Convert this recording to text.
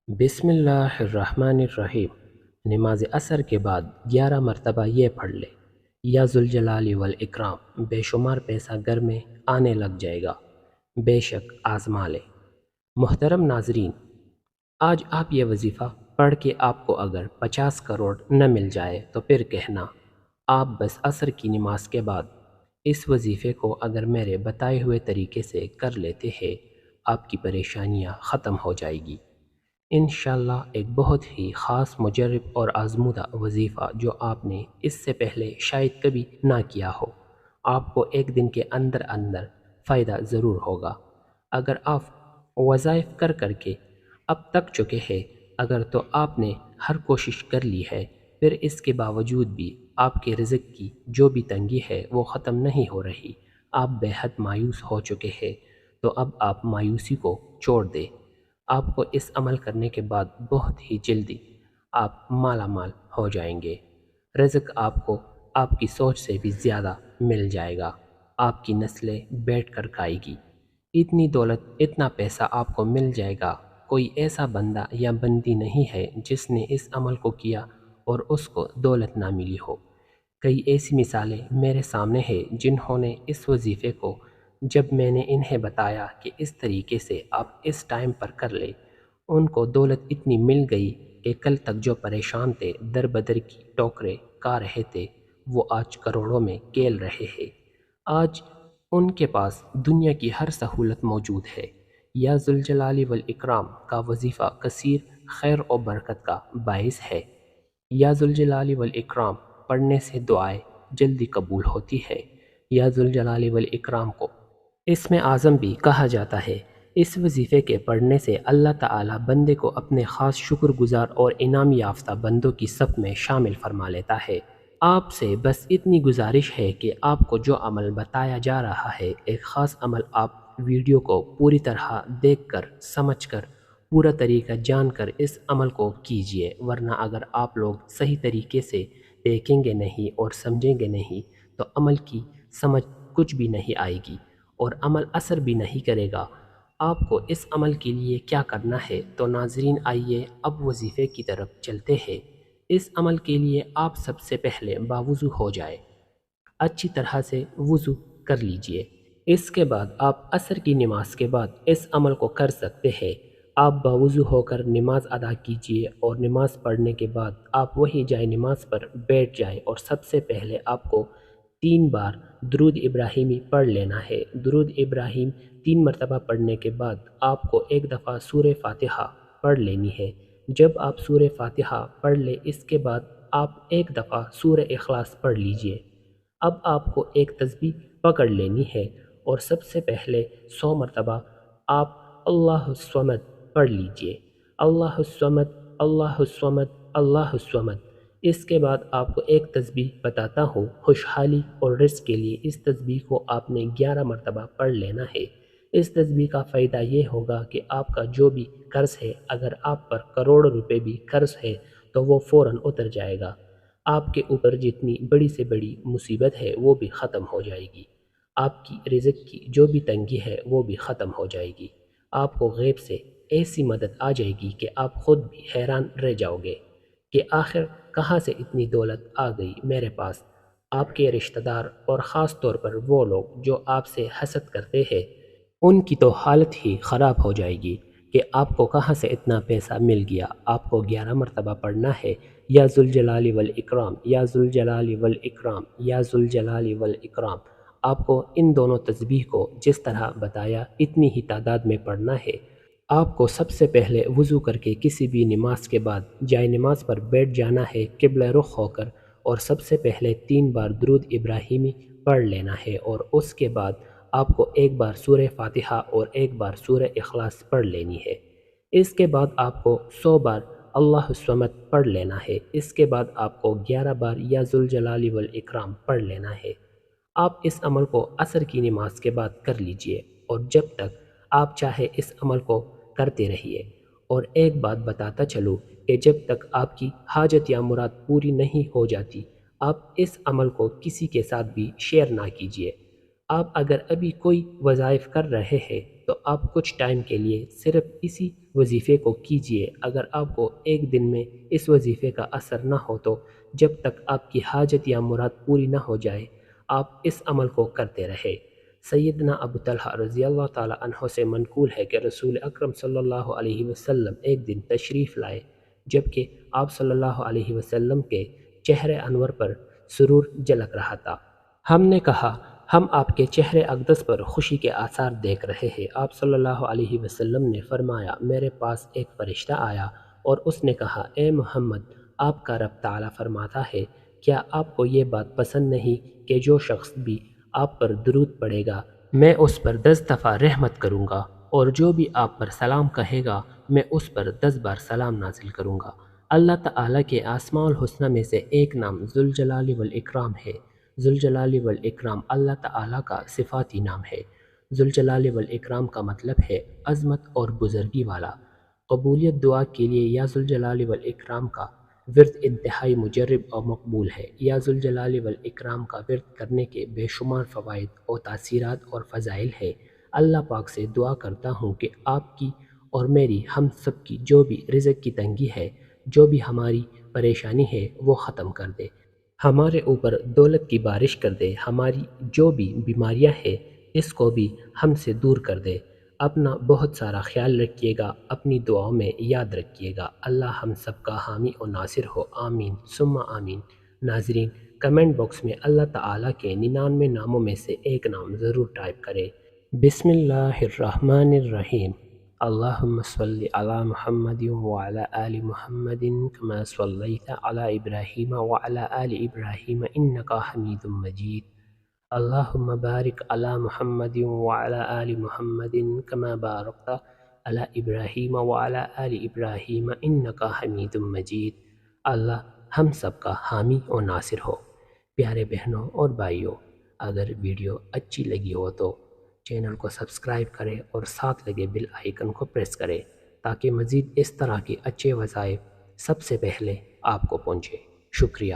بسم اللہ الرحمن الرحیم۔ نماز عصر کے بعد 11 مرتبہ یہ پڑھ لے، یا ذوالجلال والاکرام، بے شمار پیسہ گھر میں آنے لگ جائے گا، بے شک آزما لے۔ محترم ناظرین، آج آپ یہ وظیفہ پڑھ کے آپ کو اگر 50 کروڑ نہ مل جائے تو پھر کہنا، آپ بس عصر کی نماز کے بعد اس وظیفے کو اگر میرے بتائے ہوئے طریقے سے کر لیتے ہیں، آپ کی پریشانیاں ختم ہو جائے گی۔ انشاءاللہ ایک بہت ہی خاص مجرب اور آزمودہ وظیفہ جو آپ نے اس سے پہلے شاید کبھی نہ کیا ہو، آپ کو ایک دن کے اندر اندر فائدہ ضرور ہوگا۔ اگر آپ وظائف کر کر کے اب تک چکے ہیں، اگر تو آپ نے ہر کوشش کر لی ہے، پھر اس کے باوجود بھی آپ کے رزق کی جو بھی تنگی ہے وہ ختم نہیں ہو رہی، آپ بے حد مایوس ہو چکے ہیں، تو اب آپ مایوسی کو چھوڑ دیں۔ آپ کو اس عمل کرنے کے بعد بہت ہی جلدی آپ مالا مال ہو جائیں گے۔ رزق آپ کو آپ کی سوچ سے بھی زیادہ مل جائے گا، آپ کی نسلیں بیٹھ کر کھائے گی۔ اتنی دولت، اتنا پیسہ آپ کو مل جائے گا، کوئی ایسا بندہ یا بندی نہیں ہے جس نے اس عمل کو کیا اور اس کو دولت نہ ملی ہو۔ کئی ایسی مثالیں میرے سامنے ہیں جنہوں نے اس وظیفے کو، جب میں نے انہیں بتایا کہ اس طریقے سے آپ اس ٹائم پر کر لیں، ان کو دولت اتنی مل گئی کہ کل تک جو پریشان تھے، در بدر کی ٹوکرے کھا رہے تھے، وہ آج کروڑوں میں کھیل رہے ہیں۔ آج ان کے پاس دنیا کی ہر سہولت موجود ہے۔ یا ذوالجلال والاکرام کا وظیفہ کثیر خیر و برکت کا باعث ہے۔ یا ذوالجلال والاکرام پڑھنے سے دعائیں جلدی قبول ہوتی ہے۔ یا ذوالجلال والاکرام کو اسم اعظم بھی کہا جاتا ہے۔ اس وظیفے کے پڑھنے سے اللہ تعالیٰ بندے کو اپنے خاص شکر گزار اور انعام یافتہ بندوں کی صف میں شامل فرما لیتا ہے۔ آپ سے بس اتنی گزارش ہے کہ آپ کو جو عمل بتایا جا رہا ہے، ایک خاص عمل، آپ ویڈیو کو پوری طرح دیکھ کر، سمجھ کر، پورا طریقہ جان کر اس عمل کو کیجئے، ورنہ اگر آپ لوگ صحیح طریقے سے دیکھیں گے نہیں اور سمجھیں گے نہیں تو عمل کی سمجھ کچھ بھی نہیں آئے گی اور عمل اثر بھی نہیں کرے گا۔ آپ کو اس عمل کے لیے کیا کرنا ہے؟ تو ناظرین، آئیے اب وظیفے کی طرف چلتے ہیں۔ اس عمل کے لیے آپ سب سے پہلے باوضو ہو جائے، اچھی طرح سے وضو کر لیجئے۔ اس کے بعد آپ عصر کی نماز کے بعد اس عمل کو کر سکتے ہیں۔ آپ باوضو ہو کر نماز ادا کیجئے اور نماز پڑھنے کے بعد آپ وہی جائے نماز پر بیٹھ جائیں اور سب سے پہلے آپ کو 3 بار درود ابراہیمی پڑھ لینا ہے۔ درود ابراہیم 3 مرتبہ پڑھنے کے بعد آپ کو ایک دفعہ سورہ فاتحہ پڑھ لینی ہے۔ جب آپ سورہ فاتحہ پڑھ لیں، اس کے بعد آپ ایک دفعہ سورہ اخلاص پڑھ لیجئے۔ اب آپ کو ایک تسبیح پکڑ لینی ہے اور سب سے پہلے 100 مرتبہ آپ اللہ الصمد پڑھ لیجئے۔ اللہ الصمد، اللہ الصمد، اللہ الصمد۔ اس کے بعد آپ کو ایک تسبیح بتاتا ہوں، خوشحالی اور رزق کے لیے اس تسبیح کو آپ نے 11 مرتبہ پڑھ لینا ہے۔ اس تسبیح کا فائدہ یہ ہوگا کہ آپ کا جو بھی قرض ہے، اگر آپ پر کروڑ روپے بھی قرض ہے تو وہ فوراً اتر جائے گا۔ آپ کے اوپر جتنی بڑی سے بڑی مصیبت ہے وہ بھی ختم ہو جائے گی۔ آپ کی رزق کی جو بھی تنگی ہے وہ بھی ختم ہو جائے گی۔ آپ کو غیب سے ایسی مدد آ جائے گی کہ آپ خود بھی حیران رہ جاؤ گے کہ آخر کہاں سے اتنی دولت آ گئی میرے پاس۔ آپ کے رشتہ دار اور خاص طور پر وہ لوگ جو آپ سے حسد کرتے ہیں، ان کی تو حالت ہی خراب ہو جائے گی کہ آپ کو کہاں سے اتنا پیسہ مل گیا۔ آپ کو 11 مرتبہ پڑھنا ہے، یا ذوالجلال والاکرام، یا ذوالجلال والاکرام، یا ذوالجلال والاکرام۔ آپ کو ان دونوں تسبیح کو جس طرح بتایا اتنی ہی تعداد میں پڑھنا ہے۔ آپ کو سب سے پہلے وضو کر کے کسی بھی نماز کے بعد جائے نماز پر بیٹھ جانا ہے قبلہ رخ ہو کر، اور سب سے پہلے 3 بار درود ابراہیمی پڑھ لینا ہے، اور اس کے بعد آپ کو ایک بار سورہ فاتحہ اور ایک بار سورہ اخلاص پڑھ لینی ہے۔ اس کے بعد آپ کو 100 بار اللہ الصمد پڑھ لینا ہے۔ اس کے بعد آپ کو 11 بار یا ذوالجلال والاکرام پڑھ لینا ہے۔ آپ اس عمل کو عصر کی نماز کے بعد کر لیجئے اور جب تک آپ چاہے اس عمل کو کرتے رہیے۔ اور ایک بات بتاتا چلوں کہ جب تک آپ کی حاجت یا مراد پوری نہیں ہو جاتی، آپ اس عمل کو کسی کے ساتھ بھی شیئر نہ کیجیے۔ آپ اگر ابھی کوئی وظائف کر رہے ہیں تو آپ کچھ ٹائم کے لیے صرف اسی وظیفے کو کیجیے۔ اگر آپ کو ایک دن میں اس وظیفے کا اثر نہ ہو تو جب تک آپ کی حاجت یا مراد پوری نہ ہو جائے آپ اس عمل کو کرتے رہے۔ سیدنا ابو طلحہ رضی اللہ تعالیٰ عنہ سے منقول ہے کہ رسول اکرم صلی اللہ علیہ وسلم ایک دن تشریف لائے جبکہ آپ صلی اللہ علیہ وسلم کے چہرے انور پر سرور جھلک رہا تھا۔ ہم نے کہا ہم آپ کے چہرے اقدس پر خوشی کے آثار دیکھ رہے ہیں۔ آپ صلی اللہ علیہ وسلم نے فرمایا میرے پاس ایک فرشتہ آیا اور اس نے کہا اے محمد آپ کا رب تعالیٰ فرماتا ہے کیا آپ کو یہ بات پسند نہیں کہ جو شخص بھی آپ پر درود پڑھے گا میں اس پر 10 دفعہ رحمت کروں گا اور جو بھی آپ پر سلام کہے گا میں اس پر 10 بار سلام نازل کروں گا۔ اللہ تعالیٰ کے اسماء الحسنہ میں سے ایک نام ذوالجلال والاکرام ہے۔ ذوالجلال والاکرام اللہ تعالیٰ کا صفاتی نام ہے۔ ذوالجلال والاکرام کا مطلب ہے عظمت اور بزرگی والا۔ قبولیت دعا کے لیے یا ذوالجلال والاکرام کا ورد انتہائی مجرب اور مقبول ہے۔ یا ذوالجلال والاکرام کا ورد کرنے کے بے شمار فوائد اور تاثیرات اور فضائل ہے۔ اللہ پاک سے دعا کرتا ہوں کہ آپ کی اور میری ہم سب کی جو بھی رزق کی تنگی ہے جو بھی ہماری پریشانی ہے وہ ختم کر دے، ہمارے اوپر دولت کی بارش کر دے، ہماری جو بھی بیماریاں ہیں اس کو بھی ہم سے دور کر دے۔ اپنا بہت سارا خیال رکھیے گا، اپنی دعاؤں میں یاد رکھیے گا۔ اللہ ہم سب کا حامی و ناصر ہو، آمین ثم آمین۔ ناظرین کمنٹ باکس میں اللہ تعالیٰ کے 99 ناموں میں سے ایک نام ضرور ٹائپ کرے۔ بسم اللہ الرحمن الرحیم۔ اللہم صلی علی محمد وعلی آل محمد کما صلیت علی ابراہیم وعلی آل ابراہیم انکا حمید مجید۔ اللہم بارک علی محمد وعلی آل محمد کما بارکت علی ابراہیم وعلی آل ابراہیم انکا حمید مجید۔ اللہ ہم سب کا حامی و ناصر ہو۔ پیارے بہنوں اور بھائیوں اگر ویڈیو اچھی لگی ہو تو چینل کو سبسکرائب کریں اور ساتھ لگے بیل آئیکن کو پریس کریں تاکہ مزید اس طرح کے اچھے وظائف سب سے پہلے آپ کو پہنچے۔ شکریہ۔